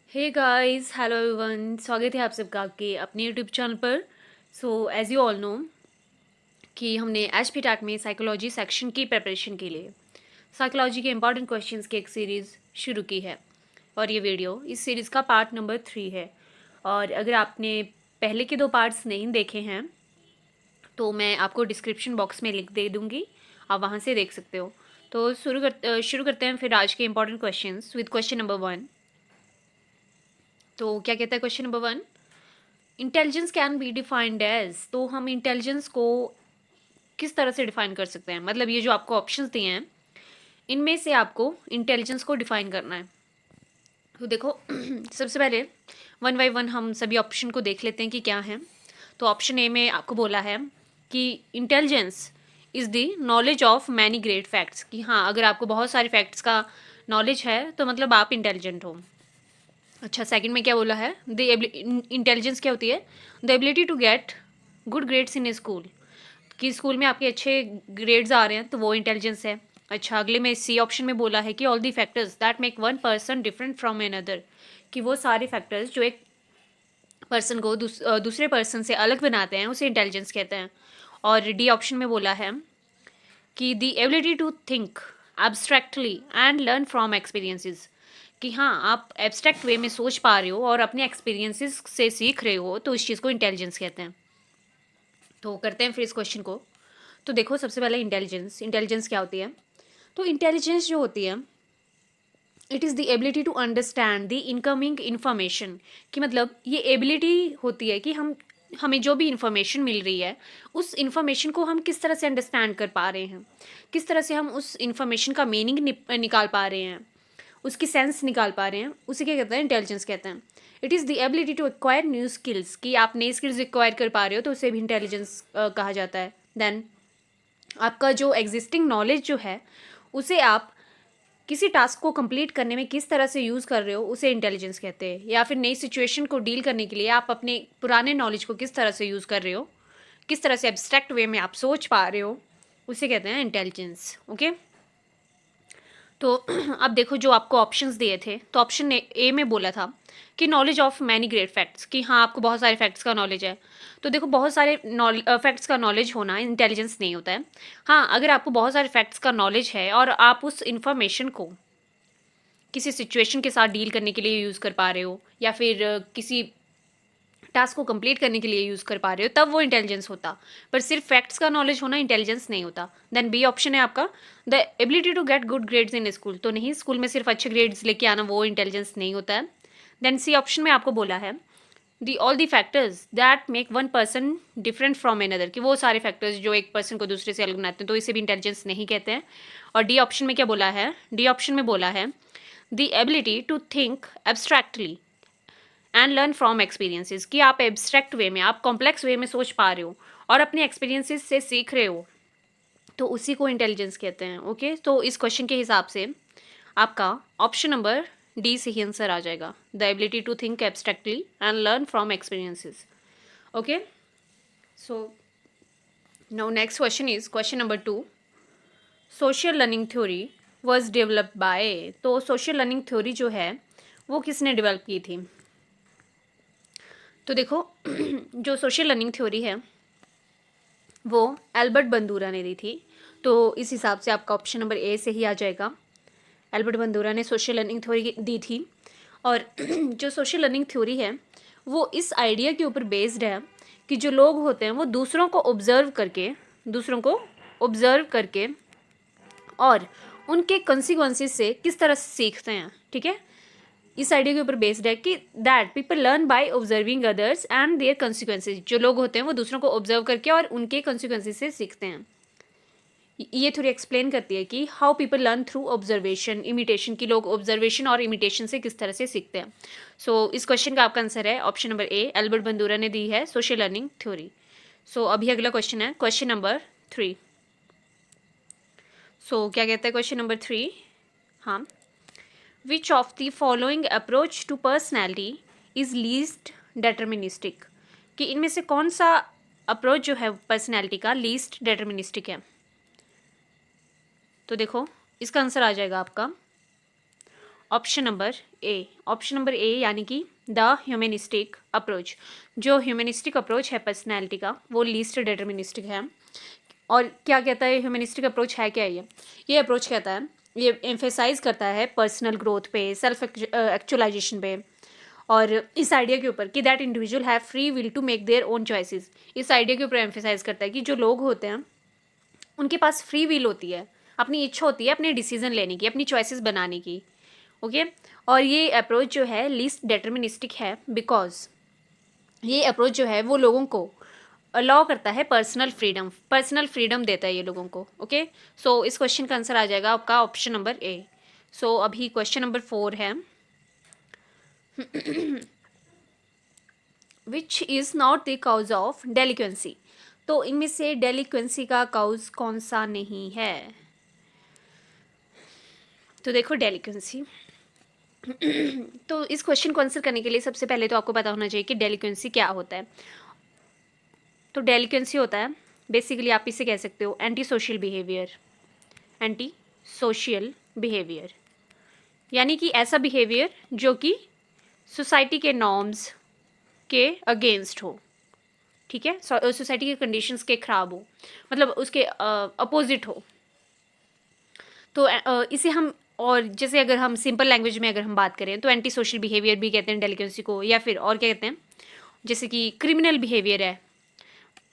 Hey guys, hello everyone. स्वागत है आप सबका आपके अपने यूट्यूब चैनल पर। So as you all know कि हमने एच पी टैक में साइकोलॉजी सेक्शन की प्रिपरेशन के लिए साइकोलॉजी के इंपॉर्टेंट क्वेश्चंस की एक सीरीज़ शुरू की है और ये वीडियो इस सीरीज़ का पार्ट नंबर 3 है। और अगर आपने पहले के 2 पार्ट्स नहीं देखे हैं तो मैं आपको डिस्क्रिप्शन बॉक्स में लिंक दे दूँगी, आप वहाँ से देख सकते हो। तो शुरू करते हैं फिर आज के important questions with question number 1। तो क्या कहता है question number 1? Intelligence can be defined as. तो हम इंटेलिजेंस को किस तरह से डिफाइन कर सकते हैं, मतलब ये जो आपको ऑप्शंस दिए हैं इनमें से आपको इंटेलिजेंस को डिफाइन करना है। तो देखो सबसे पहले वन बाई वन हम सभी ऑप्शन को देख लेते हैं कि क्या है। तो ऑप्शन ए में आपको बोला है कि intelligence is the knowledge of many great facts, कि हाँ अगर आपको बहुत सारे फैक्ट्स का नॉलेज है तो मतलब आप इंटेलिजेंट हो। अच्छा, सेकंड में क्या बोला है? द इंटेलिजेंस क्या होती है? The ability to get good grades in a school, कि स्कूल में आपके अच्छे ग्रेड्स आ रहे हैं तो वो इंटेलिजेंस है। अच्छा, अगले में सी ऑप्शन में बोला है कि all the factors that make one person different from another, कि वो सारे फैक्टर्स जो एक पर्सन को दूसरे पर्सन से अलग बनाते हैं उसे इंटेलिजेंस कहते हैं। और डी ऑप्शन में बोला है कि the ability to think abstractly and learn from experiences, कि हाँ आप एब्स्ट्रैक्ट वे में सोच पा रहे हो और अपने एक्सपीरियंसेस से सीख रहे हो, तो इस चीज़ को इंटेलिजेंस कहते हैं। तो करते हैं फिर इस क्वेश्चन को। तो देखो सबसे पहले इंटेलिजेंस, इंटेलिजेंस क्या होती है? तो इंटेलिजेंस जो होती है it is the ability to understand the incoming information, कि मतलब ये एबिलिटी होती है कि हमें जो भी इंफॉर्मेशन मिल रही है उस इंफॉर्मेशन को हम किस तरह से अंडरस्टैंड कर पा रहे हैं, किस तरह से हम उस इंफॉर्मेशन का मीनिंग निकाल पा रहे हैं, उसकी सेंस निकाल पा रहे हैं, उसे क्या कहते हैं? इंटेलिजेंस कहते हैं। It is the ability to acquire new skills, कि आप नई स्किल्स एक्वायर कर पा रहे हो तो उसे भी इंटेलिजेंस कहा जाता है। देन आपका जो एग्जिस्टिंग नॉलेज जो है उसे आप किसी टास्क को कंप्लीट करने में किस तरह से यूज़ कर रहे हो उसे इंटेलिजेंस कहते हैं। या फिर नई सिचुएशन को डील करने के लिए आप अपने पुराने नॉलेज को किस तरह से यूज़ कर रहे हो, किस तरह से एब्स्ट्रैक्ट वे में आप सोच पा रहे हो, उसे कहते हैं इंटेलिजेंस। ओके, तो अब देखो जो आपको ऑप्शंस दिए थे, तो ऑप्शन ए में बोला था कि knowledge of many great facts, कि हाँ आपको बहुत सारे फैक्ट्स का नॉलेज है। तो देखो बहुत सारे फैक्ट्स का नॉलेज होना इंटेलिजेंस नहीं होता है। हाँ, अगर आपको बहुत सारे फैक्ट्स का नॉलेज है और आप उस इंफॉर्मेशन को किसी सिचुएशन के साथ डील करने के लिए यूज़ कर पा रहे हो या फिर किसी टास्क को कंप्लीट करने के लिए यूज़ कर पा रहे हो, तब वो इंटेलिजेंस होता। पर सिर्फ फैक्ट्स का नॉलेज होना इंटेलिजेंस नहीं होता। देन बी ऑप्शन है आपका the ability to get good grades in school, तो नहीं, स्कूल में सिर्फ अच्छे ग्रेड्स लेके आना वो इंटेलिजेंस नहीं होता है। देन सी ऑप्शन में आपको बोला है the all the factors that make one person different from another, कि वो सारे फैक्टर्स जो एक पर्सन को दूसरे से अलग बनाते हैं, तो इसे भी इंटेलिजेंस नहीं कहते हैं। और डी ऑप्शन में क्या बोला है? डी ऑप्शन में बोला है the ability to think abstractly and learn from experiences, कि आप एब्स्ट्रैक्ट वे में, आप कॉम्प्लेक्स वे में सोच पा रहे हो और अपने एक्सपीरियंसेस से सीख रहे हो, तो उसी को इंटेलिजेंस कहते हैं। ओके, तो इस क्वेश्चन के हिसाब से आपका ऑप्शन नंबर डी से ही आंसर आ जाएगा, the ability to think abstractly and learn from experiences. Okay, so now next question is question number 2। Social learning theory was developed by. तो सोशल लर्निंग थ्योरी जो है वो किसने डेवलप की थी? तो देखो जो सोशल लर्निंग थ्योरी है वो एल्बर्ट बंदूरा ने दी थी, तो इस हिसाब से आपका ऑप्शन नंबर ए से ही आ जाएगा। एल्बर्ट बंदूरा ने सोशल लर्निंग थ्योरी दी थी। और जो सोशल लर्निंग थ्योरी है वो इस आइडिया के ऊपर बेस्ड है कि जो लोग होते हैं वो दूसरों को ऑब्जर्व करके और उनके कंसिक्वेंसेस से किस तरह से सीखते हैं। ठीक है, इस आइडिया के ऊपर बेस्ड है कि that people learn by observing others and their consequences, जो लोग होते हैं वो दूसरों को ऑब्जर्व करके और उनके कंसिक्वेंसेज से सीखते हैं। ये थोड़ी एक्सप्लेन करती है कि how people learn through observation imitation, की लोग ऑब्जर्वेशन और इमिटेशन से किस तरह से सीखते हैं। सो इस क्वेश्चन का आपका आंसर है ऑप्शन नंबर ए, एल्बर्ट बंदूरा ने दी है सोशल लर्निंग थ्योरी। सो अभी अगला क्वेश्चन है क्वेश्चन नंबर 3। सो क्या कहता है क्वेश्चन नंबर 3? हाँ, which of the following approach to personality is least deterministic, कि इनमें से कौन सा अप्रोच जो है पर्सनैलिटी का लीस्ट डिटर्मिनिस्टिक है? तो देखो इसका आंसर आ जाएगा आपका ऑप्शन नंबर ए यानी कि द ह्यूमनिस्टिक अप्रोच। जो ह्यूमनिस्टिक अप्रोच है पर्सनैलिटी का वो लीस्ट डिटर्मिनिस्टिक है। और क्या कहता है ह्यूमनिस्टिक अप्रोच है क्या ये अप्रोच कहता है, ये एम्फेसाइज करता है पर्सनल ग्रोथ पे, सेल्फ एक्चुअलाइजेशन पे, और इस आइडिया के ऊपर कि that individual have free will to make their own choices. इस आइडिया के ऊपर एम्फेसाइज करता है कि जो लोग होते हैं उनके पास फ्री विल होती है, अपनी इच्छा होती है अपने डिसीजन लेने की, अपनी चॉइसेस बनाने की। ओके और ये अप्रोच जो है लीस्ट डिटर्मिनिस्टिक है बिकॉज ये अप्रोच जो है वो लोगों को अलाउ करता है पर्सनल फ्रीडम देता है ये लोगों को। ओके सो इस क्वेश्चन का आंसर आ जाएगा आपका ऑप्शन नंबर ए। सो अभी क्वेश्चन नंबर 4 है which is not the cause of delinquency. तो इनमें से डेलिक्वेंसी का काउज कौन सा नहीं है। तो देखो डेलिक्वेंसी तो इस क्वेश्चन को आंसर करने के लिए सबसे पहले तो आपको पता होना चाहिए कि डेलिक्वेंसी क्या होता है। तो डेलिक्वेंसी होता है बेसिकली आप इसे कह सकते हो एंटी सोशल बिहेवियर, यानी कि ऐसा बिहेवियर जो कि सोसाइटी के नॉर्म्स के अगेंस्ट हो। ठीक है, सोसाइटी के कंडीशंस के खराब हो, मतलब उसके अपोजिट हो। तो इसे हम, और जैसे अगर हम सिंपल लैंग्वेज में अगर हम बात करें तो एंटी सोशल बिहेवियर भी कहते हैं डेलिक्वेंसी को, या फिर और क्या कहते हैं जैसे कि क्रिमिनल बिहेवियर है।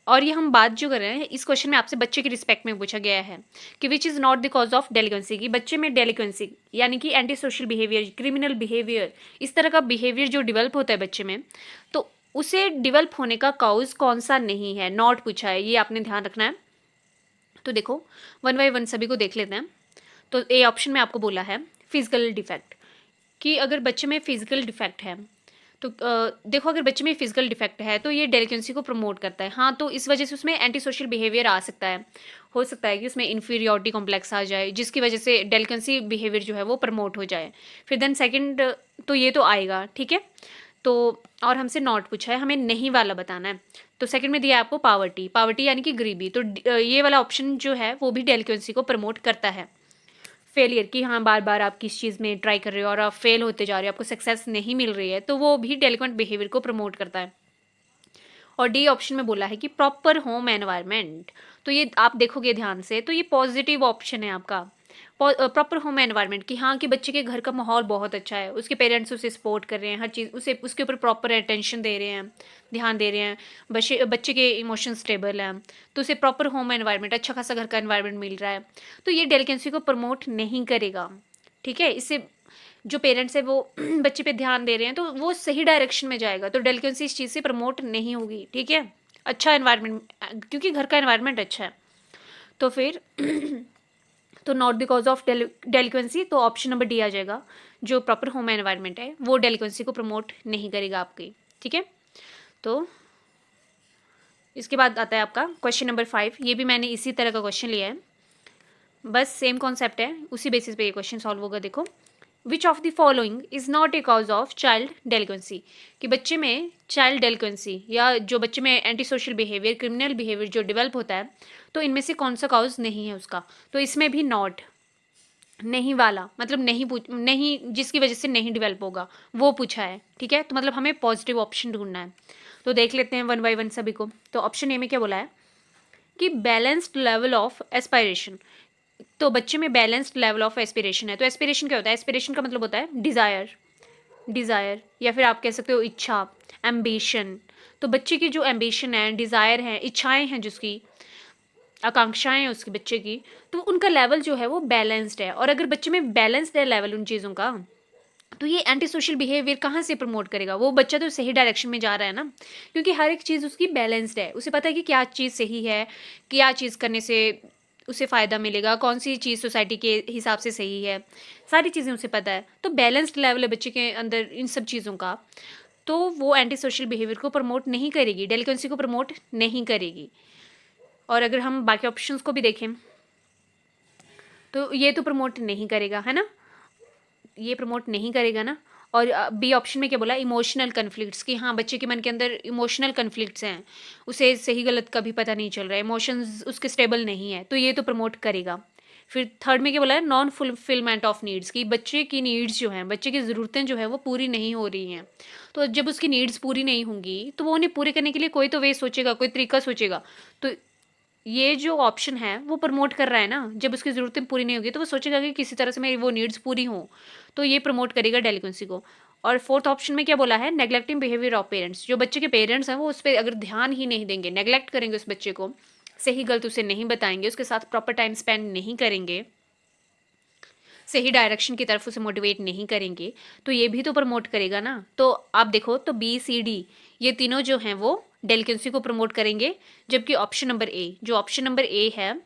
और ये हम बात जो कर रहे हैं इस क्वेश्चन में आपसे बच्चे के रिस्पेक्ट में पूछा गया है कि which is not the cause of delinquency, की बच्चे में डेलिक्वेंसी यानी कि anti social behaviour, criminal behaviour, इस तरह का बिहेवियर जो डेवलप होता है बच्चे में, तो उसे डेवलप होने का काउज कौन सा नहीं है, नॉट पूछा है, ये आपने ध्यान रखना है। तो देखो वन बाय वन सभी को देख लेते हैं। तो ए ऑप्शन में आपको बोला है फिजिकल डिफेक्ट, कि अगर बच्चे में फिजिकल डिफेक्ट है तो देखो अगर बच्चे में फिजिकल डिफेक्ट है तो ये डेलिक्वेंसी को प्रमोट करता है। हाँ, तो इस वजह से उसमें एंटी सोशल बिहेवियर आ सकता है, हो सकता है कि उसमें इन्फीरियोरिटी कॉम्प्लेक्स आ जाए जिसकी वजह से डेलिक्वेंसी बिहेवियर जो है वो प्रमोट हो जाए। फिर देन सेकंड तो ये तो आएगा, ठीक है। तो और हमसे नॉट पूछा है, हमें नहीं वाला बताना है। तो सेकंड में दिया है आपको पावर्टी यानी कि गरीबी। तो ये वाला ऑप्शन जो है वो भी डेलिक्वेंसी को प्रमोट करता है। फेलियर, कि हाँ बार बार आप किस चीज़ में ट्राई कर रहे हो और आप फेल होते जा रहे हो, आपको सक्सेस नहीं मिल रही है, तो वो भी डेलिक्वेंट बिहेवियर को प्रमोट करता है। और डी ऑप्शन में बोला है कि प्रॉपर होम एनवायरनमेंट। तो ये आप देखोगे ध्यान से तो ये पॉजिटिव ऑप्शन है आपका, प्रॉपर होम एनवायरनमेंट, कि हाँ कि बच्चे के घर का माहौल बहुत अच्छा है, उसके पेरेंट्स उसे सपोर्ट कर रहे हैं, हर चीज़ उसे उसके ऊपर प्रॉपर अटेंशन दे रहे हैं, ध्यान दे रहे हैं, बच्चे के इमोशन स्टेबल हैं, तो उसे प्रॉपर होम एनवायरनमेंट, अच्छा खासा घर का एनवायरनमेंट मिल रहा है, तो ये डेलिकेंसी को प्रमोट नहीं करेगा। ठीक है, इससे जो पेरेंट्स है वो बच्चे पे ध्यान दे रहे हैं तो वो सही डायरेक्शन में जाएगा, तो डेलिकेंसी इस चीज़ से प्रमोट नहीं होगी। ठीक है, अच्छा एनवायरनमेंट, क्योंकि घर का एनवायरनमेंट अच्छा है। तो फिर तो नॉट बिकॉज ऑफ डेलिक्वेंसी, तो ऑप्शन नंबर डी आ जाएगा, जो प्रॉपर होम एनवायरनमेंट है वो डेलिक्वेंसी को प्रमोट नहीं करेगा आपकी। ठीक है, तो इसके बाद आता है आपका क्वेश्चन नंबर 5। ये भी मैंने इसी तरह का क्वेश्चन लिया है, बस सेम कॉन्सेप्ट है, उसी बेसिस पे ये क्वेश्चन सॉल्व होगा। देखो which of the following is not a cause of child delinquency, कि बच्चे में चाइल्ड डेलिक्वेंसी या जो बच्चे में anti social behaviour, criminal behaviour जो डेवलप होता है, तो इनमें से कौन सा कॉज नहीं है उसका। तो इसमें भी नॉट, नहीं वाला मतलब नहीं जिसकी वजह से नहीं डेवलप होगा वो पूछा है। ठीक है, तो मतलब हमें पॉजिटिव ऑप्शन ढूंढना है। तो देख लेते हैं वन बाय वन सभी को। तो ऑप्शन ए में क्या बोला है कि बैलेंस्ड लेवल ऑफ एस्पायरेशन। तो बच्चे में बैलेंस्ड लेवल ऑफ एस्पिरेशन है। तो एस्पिरेशन क्या होता है, एस्पिरेशन का मतलब होता है डिज़ायर या फिर आप कह सकते हो इच्छा, एम्बिशन। तो बच्चे की जो एम्बिशन है, डिज़ायर है, इच्छाएं हैं, जिसकी आकांक्षाएं हैं उसके बच्चे की, तो उनका लेवल जो है वो बैलेंस्ड है। और अगर बच्चे में बैलेंस्ड है लेवल उन चीज़ों का, तो ये एंटी सोशल बिहेवियर कहाँ से प्रमोट करेगा, वो बच्चा तो सही डायरेक्शन में जा रहा है ना, क्योंकि हर एक चीज़ उसकी बैलेंस्ड है, उसे पता है कि क्या चीज़ सही है, क्या चीज़ करने से उसे फ़ायदा मिलेगा, कौन सी चीज़ सोसाइटी के हिसाब से सही है, सारी चीज़ें उसे पता है। तो बैलेंस्ड लेवल है बच्चे के अंदर इन सब चीज़ों का, तो वो एंटी सोशल बिहेवियर को प्रमोट नहीं करेगी, डेलिक्वेंसी को प्रमोट नहीं करेगी। और अगर हम बाकी ऑप्शंस को भी देखें तो ये तो प्रमोट नहीं करेगा, है ना, ये प्रमोट नहीं करेगा ना। और बी ऑप्शन में क्या बोला, इमोशनल कन्फ्लिक्ट्स, कि हाँ बच्चे के मन के अंदर इमोशनल कन्फ्लिक्ट्स हैं, उसे सही गलत का भी पता नहीं चल रहा है, इमोशंस उसके स्टेबल नहीं है, तो ये तो प्रमोट करेगा। फिर थर्ड में क्या बोला है, नॉन फुलफिलमेंट ऑफ नीड्स, कि बच्चे की नीड्स जो हैं, बच्चे की ज़रूरतें जो है वो पूरी नहीं हो रही हैं। तो जब उसकी नीड्स पूरी नहीं होंगी तो वो उन्हें पूरे करने के लिए कोई तो वे सोचेगा, कोई तरीका सोचेगा। तो ये जो ऑप्शन है वो प्रमोट कर रहा है ना, जब उसकी ज़रूरतें पूरी नहीं होगी तो वो सोचेगा कि किसी तरह से मेरी वो नीड्स पूरी हों, तो ये प्रमोट करेगा डेलिक्वेंसी को। और फोर्थ ऑप्शन में क्या बोला है, नेग्लेक्टिंग बिहेवियर ऑफ पेरेंट्स, जो बच्चे के पेरेंट्स हैं वो उस पर अगर ध्यान ही नहीं देंगे, नेग्लेक्ट करेंगे उस बच्चे को, सही गलत उसे नहीं बताएंगे, उसके साथ प्रॉपर टाइम स्पेंड नहीं करेंगे, सही डायरेक्शन की तरफ उसे मोटिवेट नहीं करेंगे, तो ये भी तो प्रमोट करेगा ना। तो आप देखो तो बी सी डी ये तीनों जो हैं वो डेलिकेंसी को प्रमोट करेंगे, जबकि ऑप्शन नंबर ए, जो ऑप्शन नंबर ए है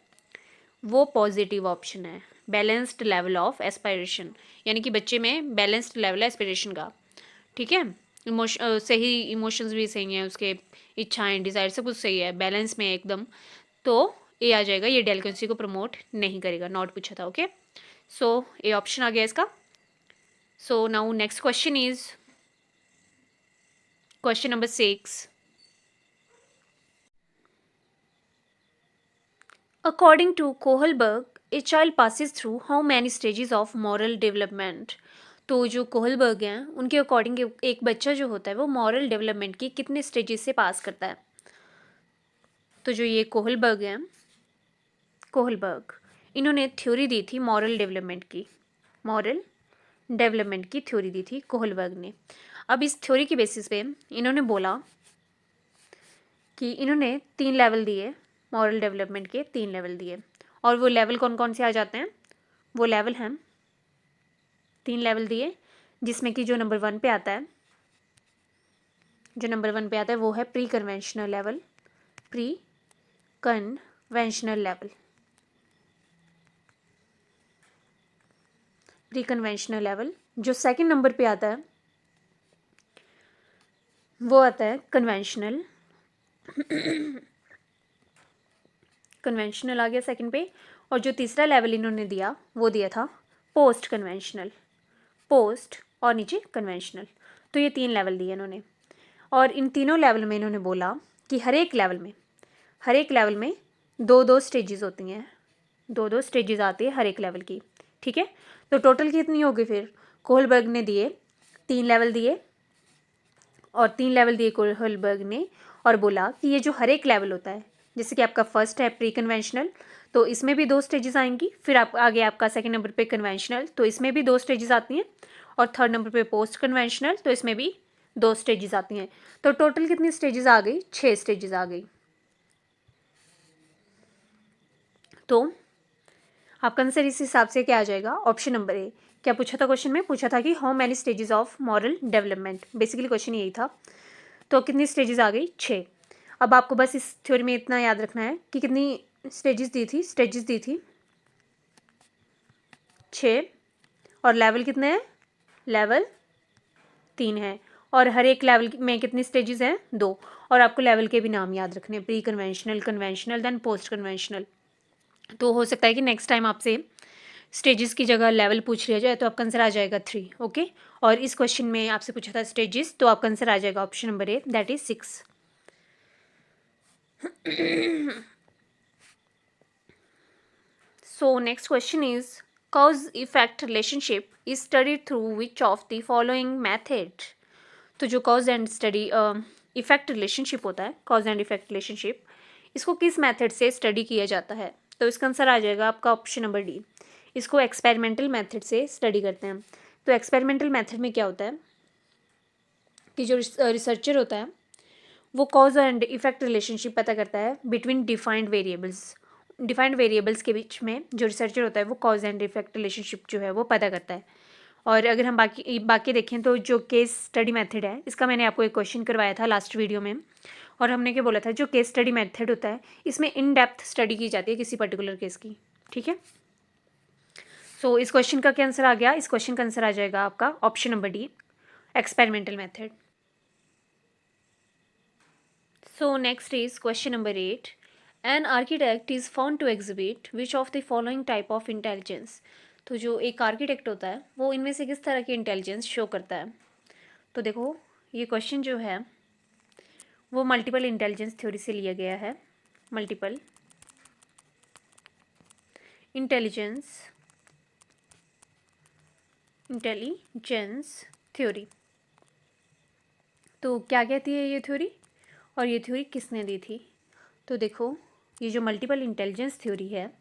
वो पॉजिटिव ऑप्शन है, बैलेंस्ड लेवल ऑफ एस्पायरेशन, यानी कि बच्चे में बैलेंस्ड लेवल है एस्पिरेशन का। ठीक है, सही इमोशंस भी सही हैं उसके, इच्छाएं डिज़ायर सब कुछ सही है, बैलेंस में एकदम। तो ए आ जाएगा, ये डेलिकेंसी को प्रमोट नहीं करेगा, नॉट पूछा था। ओके, सो ए ऑप्शन आ गया इसका। सो now next question is question number 6। According to Kohlberg, a child passes through how many stages of moral development? तो जो कोहलबर्ग हैं उनके अकॉर्डिंग एक बच्चा जो होता है वो मॉरल डेवलपमेंट की कितने स्टेजेस से पास करता है? तो जो ये कोहलबर्ग हैं, कोहलबर्ग, इन्होंने थ्योरी दी थी मॉरल डेवलपमेंट की, मॉरल डेवलपमेंट की थ्योरी दी थी कोहलबर्ग ने। अब इस थ्योरी की बेसिस पे इन्होंने बोला कि इन्होंने 3 लेवल दिए, मॉरल डेवलपमेंट के 3 लेवल दिए, और वो लेवल कौन कौन से आ जाते हैं? वो लेवल हैं, 3 लेवल दिए, जिसमें कि जो नंबर 1 पे आता है, जो नंबर 1 पे आता है वो है pre conventional level, pre conventional level, pre conventional level. जो सेकंड नंबर पे आता है वो आता है कन्वेंशनल, कन्वेंशनल आ गया सेकंड पे। और जो तीसरा लेवल इन्होंने दिया वो दिया था पोस्ट कन्वेंशनल, पोस्ट और नीचे कन्वेंशनल। तो ये 3 लेवल दिए इन्होंने, और इन तीनों लेवल में इन्होंने बोला कि हर एक लेवल में 2-2 स्टेजेस होती हैं, 2-2 स्टेजेस आती है हर एक लेवल की। ठीक है, तो टोटल कितनी होगी फिर? कोहलबर्ग ने दिए 3 लेवल दिए, और 3 लेवल दिए कोहलबर्ग ने, और बोला कि ये जो हर एक लेवल होता है, जैसे कि आपका फर्स्ट है प्री कन्वेंशनल, तो इसमें भी 2 स्टेजेस आएंगी, फिर आप आगे आपका सेकंड नंबर पे कन्वेंशनल, तो इसमें भी 2 स्टेजेस आती हैं, और थर्ड नंबर पे पोस्ट कन्वेंशनल, तो इसमें भी 2 स्टेजेस आती हैं। तो टोटल कितनी स्टेजेस आ गई? 6 स्टेजेस आ गई। तो आपका आंसर इस हिसाब से क्या आ जाएगा? Option number A. क्या पूछा था क्वेश्चन में? पूछा था कि how many stages of moral development, basically question यही था। तो कितनी स्टेजेस आ गई? 6। अब आपको बस इस थ्योरी में इतना याद रखना है कि कितनी स्टेजेस दी थी, 6, और लेवल कितने हैं? लेवल 3 है, और हर एक लेवल में कितनी स्टेजेस हैं? 2। और आपको लेवल के भी नाम याद रखने हैं, pre conventional, conventional, then post conventional. तो हो सकता है कि नेक्स्ट टाइम आपसे स्टेजेस की जगह लेवल पूछ लिया जाए, तो आपका आंसर आ जाएगा 3। ओके, और इस क्वेश्चन में आपसे पूछा था स्टेजेस, तो आपका आंसर आ जाएगा option number A, that is 6। So next question is, cause effect relationship is studied through which of the following method? तो जो cause and study effect relationship होता है, cause and effect relationship, इसको किस मेथड से study किया जाता है? तो इसका आंसर आ जाएगा आपका ऑप्शन नंबर डी, इसको एक्सपेरिमेंटल मेथड से स्टडी करते हैं। तो एक्सपेरिमेंटल मेथड में क्या होता है कि जो रिसर्चर होता है वो कॉज एंड इफेक्ट रिलेशनशिप पता करता है बिटवीन डिफाइंड वेरिएबल्स के बीच में जो रिसर्चर होता है वो कॉज एंड इफेक्ट रिलेशनशिप जो है वो पता करता है। और अगर हम बाकी देखें तो जो केस स्टडी मेथड है, इसका मैंने आपको एक क्वेश्चन करवाया था लास्ट वीडियो में, और हमने क्या बोला था, जो केस स्टडी मेथड होता है इसमें इन डेप्थ स्टडी की जाती है किसी पर्टिकुलर केस की। ठीक है, सो इस क्वेश्चन का क्या आंसर आ गया? इस क्वेश्चन का आंसर आ जाएगा आपका option number D, experimental method. So next is question number 8. An architect is found to exhibit which of the following type of intelligence? तो जो एक आर्किटेक्ट होता है वो इनमें से किस तरह की इंटेलिजेंस शो करता है? तो देखो ये क्वेश्चन जो है वो मल्टीपल इंटेलिजेंस थ्योरी से लिया गया है, मल्टीपल इंटेलिजेंस थ्योरी। तो क्या कहती है ये थ्योरी, और ये थ्योरी किसने दी थी? तो देखो, ये जो मल्टीपल इंटेलिजेंस थ्योरी है,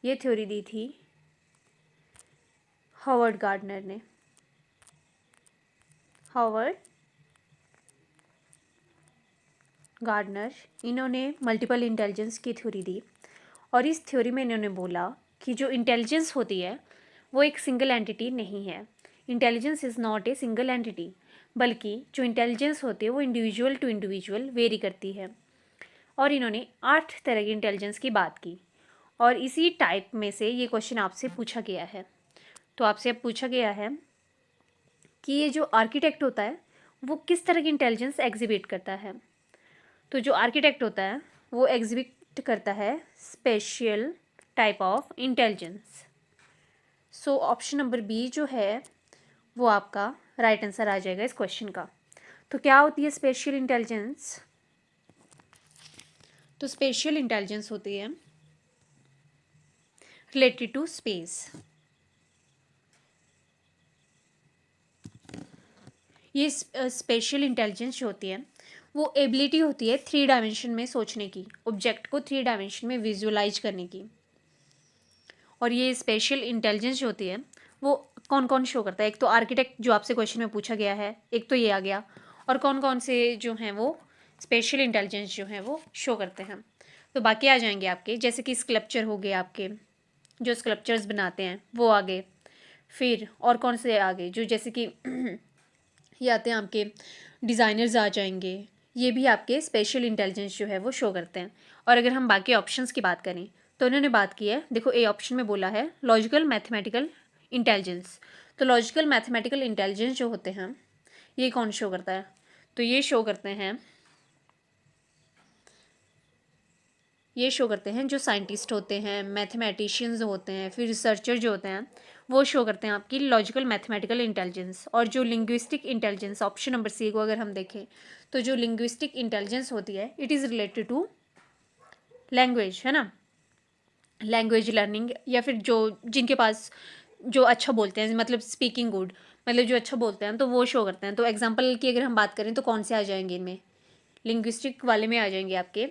ये थ्योरी दी थी हॉवर्ड गार्डनर ने। हॉवर्ड गार्डनर, इन्होंने मल्टीपल इंटेलिजेंस की थ्योरी दी, और इस थ्योरी में इन्होंने बोला कि जो इंटेलिजेंस होती है वो एक सिंगल एंटिटी नहीं है। Intelligence is not a single entity, बल्कि जो इंटेलिजेंस होती है वो इंडिविजुअल टू इंडिविजुअल वेरी करती है। और इन्होंने 8 तरह की इंटेलिजेंस की बात की, और इसी टाइप में से ये क्वेश्चन आपसे पूछा गया है। तो आपसे अब पूछा गया है कि ये जो आर्किटेक्ट होता है वो किस तरह की इंटेलिजेंस एग्जिबिट करता है। तो जो आर्किटेक्ट होता है वो एग्जिबिट करता है special type of intelligence. So option number B जो है वो आपका राइट आंसर आ जाएगा इस क्वेश्चन का। तो क्या होती है स्पेशल इंटेलिजेंस? तो स्पेशल इंटेलिजेंस होती है रिलेटेड टू स्पेस। ये स्पेशल इंटेलिजेंस जो होती है वो एबिलिटी होती है 3 डायमेंशन में सोचने की, ऑब्जेक्ट को 3 डायमेंशन में विजुअलाइज करने की। और ये स्पेशल इंटेलिजेंस जो होती है वो कौन कौन शो करता है? एक तो आर्किटेक्ट जो आपसे क्वेश्चन में पूछा गया है, एक तो ये आ गया, और कौन कौन से जो हैं वो स्पेशल इंटेलिजेंस जो हैं वो शो करते हैं। तो बाकी आ जाएंगे आपके, जैसे कि स्कल्पचर हो गए, आपके जो स्कल्पचर्स बनाते हैं वो आगे। फिर और कौन से आगे, जो जैसे कि ये आते हैं आपके डिज़ाइनर्स आ जाएंगे, ये भी आपके स्पेशल इंटेलिजेंस जो है वो शो करते हैं। और अगर हम बाकी ऑप्शंस की बात करें तो उन्होंने बात की है, देखो ए ऑप्शन में बोला है लॉजिकल मैथमेटिकल इंटेलिजेंस। तो लॉजिकल मैथमेटिकल इंटेलिजेंस जो होते हैं ये कौन शो करता है? तो ये शो करते हैं जो साइंटिस्ट होते हैं, मैथमेटिशियंस होते हैं, फिर रिसर्चर जो होते हैं वो शो करते हैं आपकी लॉजिकल मैथमेटिकल इंटेलिजेंस। और जो linguistic intelligence, option number C को अगर हम देखें तो जो लिंग्विस्टिक इंटेलिजेंस होती है it is related to language, है ना, लैंग्वेज लर्निंग, या फिर जो जिनके पास जो अच्छा बोलते हैं, मतलब स्पीकिंग गुड, मतलब जो अच्छा बोलते हैं तो वो शो करते हैं। तो एग्जांपल की अगर हम बात करें तो कौन से आ जाएंगे इनमें? लिंग्विस्टिक वाले में आ जाएंगे आपके,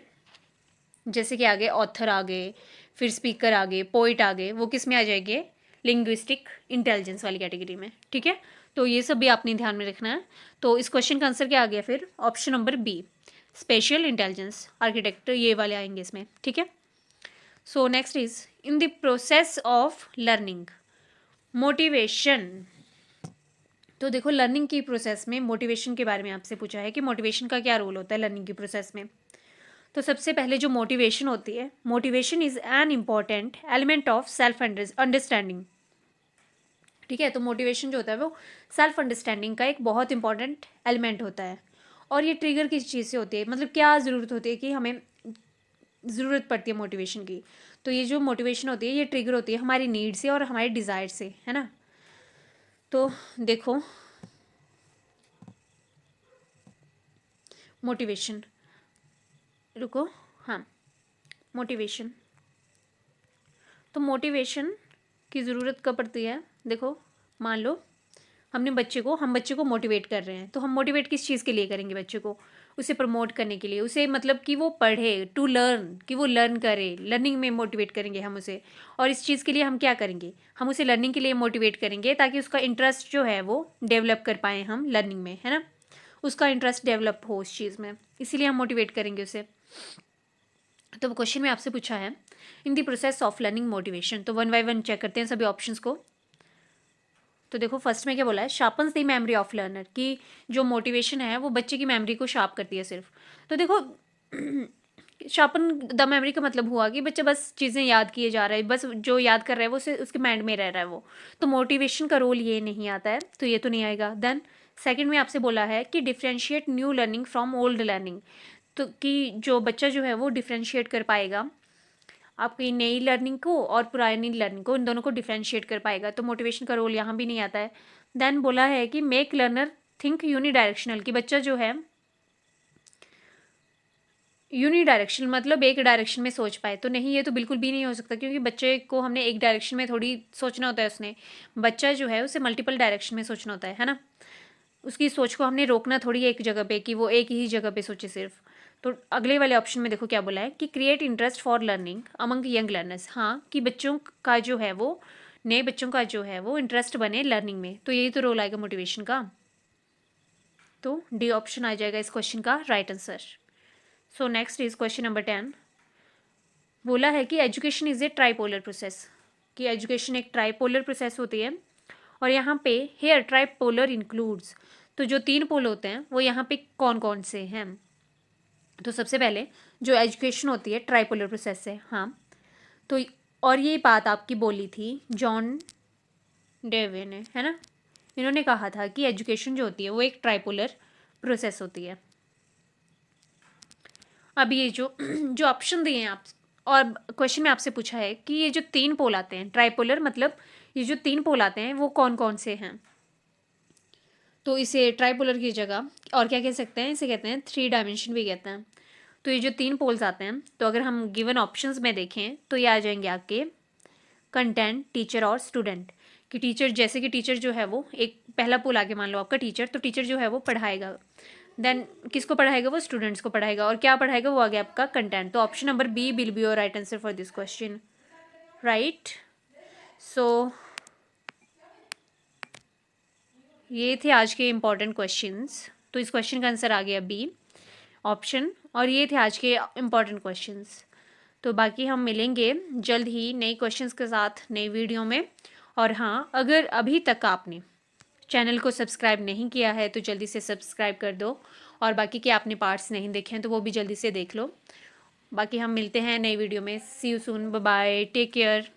जैसे कि आगे ऑथर आ गए, फिर स्पीकर आ गए, पोइट आ गए, वो किस में आ जाएंगे? लिंग्विस्टिक इंटेलिजेंस वाली कैटेगरी में। ठीक है, तो ये सब भी आपने ध्यान में रखना है। तो इस क्वेश्चन का आंसर क्या आ गया फिर? Option number B, special intelligence. Architect ये वाले आएंगे इसमें। ठीक है, so next is in the process of learning motivation. तो देखो, लर्निंग की प्रोसेस में मोटिवेशन के बारे में आपसे पूछा है कि मोटिवेशन का क्या रोल होता है लर्निंग की प्रोसेस में। तो सबसे पहले जो मोटिवेशन होती है, motivation is an important element of self understanding. ठीक है, तो मोटिवेशन जो होता है वो सेल्फ अंडरस्टैंडिंग का एक बहुत इंपॉर्टेंट एलिमेंट होता है। और ये ट्रिगर किस चीज़ से होती है, मतलब क्या ज़रूरत होती है कि हमें ज़रूरत पड़ती है मोटिवेशन की? तो ये जो मोटिवेशन होती है ये ट्रिगर होती है हमारी नीड से और हमारे डिज़ायर से, है ना। तो देखो, मोटिवेशन, रुको, हाँ, मोटिवेशन, तो मोटिवेशन की ज़रूरत कब पड़ती है? देखो, मान लो हम बच्चे को मोटिवेट कर रहे हैं, तो हम मोटिवेट किस चीज़ के लिए करेंगे? बच्चे को उसे प्रमोट करने के लिए, उसे मतलब कि वो पढ़े, टू लर्न, कि वो लर्न करे, लर्निंग में मोटिवेट करेंगे हम उसे। और इस चीज़ के लिए हम क्या करेंगे? हम उसे लर्निंग के लिए मोटिवेट करेंगे ताकि उसका इंटरेस्ट जो है वो डेवलप कर पाएँ हम लर्निंग में, है ना, उसका इंटरेस्ट डेवलप हो उस चीज़ में, इसीलिए हम मोटिवेट करेंगे उसे। तो क्वेश्चन में आपसे पूछा है इन the process of learning motivation. तो 1 बाय 1 चेक करते हैं सभी ऑप्शंस को। तो देखो, फर्स्ट में क्या बोला है? Sharpens the memory of learner, कि जो मोटिवेशन है वो बच्चे की मेमोरी को शार्प करती है सिर्फ। तो देखो, शार्पन द मेमोरी का मतलब हुआ कि बच्चा बस चीज़ें याद किए जा रहा है, बस जो याद कर रहा है वो उसके माइंड में रह रहा है वो। तो मोटिवेशन का रोल ये नहीं आता है, तो ये तो नहीं आएगा। देन सेकंड में आपसे बोला है कि differentiate new learning from old learning, तो कि जो बच्चा जो है वो डिफ्रेंशिएट कर पाएगा आपकी नई लर्निंग को और पुरानी लर्निंग को, इन दोनों को डिफ्रेंशिएट कर पाएगा। तो मोटिवेशन का रोल यहाँ भी नहीं आता है। देन बोला है कि मेक लर्नर थिंक यूनिडायरेक्शनल, कि बच्चा जो है यूनी डायरेक्शन मतलब एक डायरेक्शन में सोच पाए, तो नहीं, ये तो बिल्कुल भी नहीं हो सकता, क्योंकि बच्चे को हमने एक डायरेक्शन में थोड़ी सोचना होता है। उसने बच्चा जो है उसे मल्टीपल डायरेक्शन में सोचना होता है ना। उसकी सोच को हमने रोकना थोड़ी है एक जगह पे कि वो एक ही जगह पे सोचे सिर्फ। तो अगले वाले ऑप्शन में देखो क्या बोला है कि create interest for learning among young learners. हाँ, कि बच्चों का जो है वो, नए बच्चों का जो है वो इंटरेस्ट बने लर्निंग में, तो यही तो रोल आएगा मोटिवेशन का। तो डी ऑप्शन आ जाएगा इस क्वेश्चन का right answer. So next is question number 10। बोला है कि education is a tripolar process, कि एजुकेशन एक ट्राइपोलर प्रोसेस होती है। और यहाँ पे हेयर ट्राइपोलर इंक्लूड्स, तो जो 3 पोल होते हैं वो यहाँ पे कौन कौन से हैं। तो सबसे पहले जो एजुकेशन होती है ट्राइपोलर प्रोसेस है, हाँ। तो और ये बात आपकी बोली थी जॉन डेवे ने, है ना। इन्होंने कहा था कि एजुकेशन जो होती है वो एक ट्राइपोलर प्रोसेस होती है। अब ये जो जो ऑप्शन दिए हैं आप, और क्वेश्चन में आपसे पूछा है कि ये जो 3 पोल आते हैं ट्राइपोलर, मतलब ये जो 3 पोल आते हैं वो कौन कौन से हैं। तो इसे ट्राइपोलर की जगह और क्या कह सकते हैं, इसे कहते हैं 3 डायमेंशन भी कहते हैं। तो ये जो 3 पोल्स आते हैं, तो अगर हम गिवन ऑप्शंस में देखें तो ये आ जाएंगे आपके कंटेंट, टीचर और स्टूडेंट। कि टीचर, जैसे कि टीचर जो है वो एक पहला पोल आगे मान लो आपका टीचर, तो टीचर जो है वो पढ़ाएगा, देन किसको पढ़ाएगा, वो स्टूडेंट्स को पढ़ाएगा, और क्या पढ़ाएगा, वो आ गया आपका कंटेंट। तो option number B will be your right answer for this question, right. So ये थे आज के इम्पॉर्टेंट क्वेश्चंस। तो इस क्वेश्चन का आंसर आ गया बी ऑप्शन, और ये थे आज के इम्पॉर्टेंट क्वेश्चंस। तो बाकी हम मिलेंगे जल्द ही नए क्वेश्चंस के साथ नई वीडियो में। और हाँ, अगर अभी तक आपने चैनल को सब्सक्राइब नहीं किया है तो जल्दी से सब्सक्राइब कर दो, और बाकी के आपने पार्ट्स नहीं देखे हैं तो वो भी जल्दी से देख लो। बाकी हम मिलते हैं नई वीडियो में। See you soon, bye bye, take care.